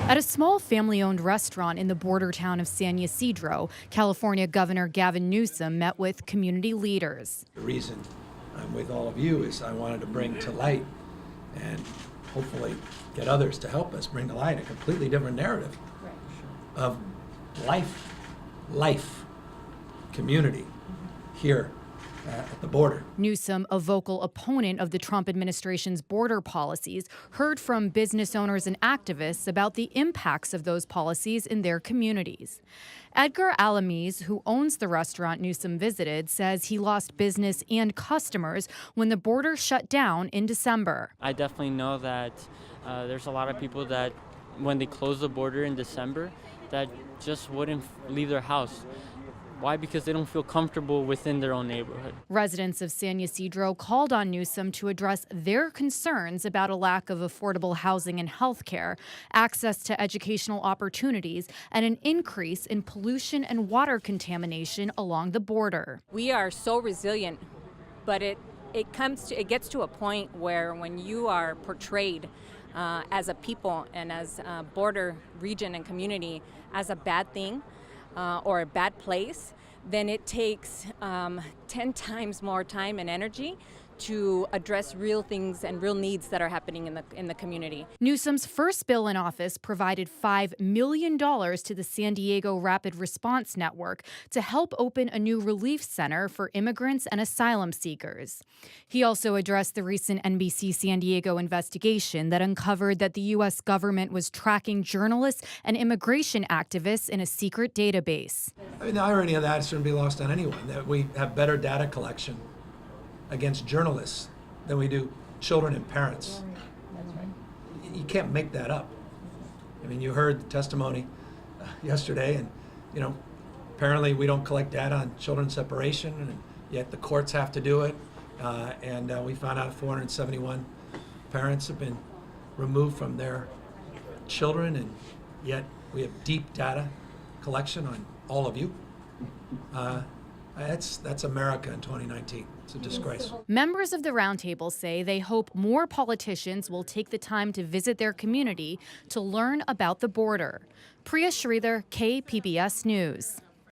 At a small family-owned restaurant in the border town of San Ysidro, California Governor Gavin Newsom met with community leaders. The reason I'm with all of you is I wanted to bring to light and hopefully get others to help us bring to light a completely different narrative of life, community here at the border. Newsom, a vocal opponent of the Trump administration's border policies, heard from business owners and activists about the impacts of those policies in their communities. Edgar Alamis, who owns the restaurant Newsom visited, says he lost business and customers when the border shut down in December. I definitely know that there's a lot of people that when they close the border in December that just wouldn't leave their house. Why? Because they don't feel comfortable within their own neighborhood. Residents of San Ysidro called on Newsom to address their concerns about a lack of affordable housing and health care, access to educational opportunities, and an increase in pollution and water contamination along the border. We are so resilient, but it gets to a point where when you are portrayed as a people and as a border region and community as a bad thing, or a bad place, then it takes 10 times more time and energy to address real things and real needs that are happening in the community. Newsom's first bill in office provided $5 million to the San Diego Rapid Response Network to help open a new relief center for immigrants and asylum seekers. He also addressed the recent NBC San Diego investigation that uncovered that the U.S. government was tracking journalists and immigration activists in a secret database. I mean, the irony of that shouldn't be lost on anyone, that we have better data collection against journalists than we do children and parents. That's right. You can't make that up. I mean, you heard the testimony yesterday, and apparently we don't collect data on children separation, and yet the courts have to do it. And we found out 471 parents have been removed from their children, and yet we have deep data collection on all of you. That's America in 2019. It's a disgrace. Members of the roundtable say they hope more politicians will take the time to visit their community to learn about the border. Priya Sridhar, KPBS News.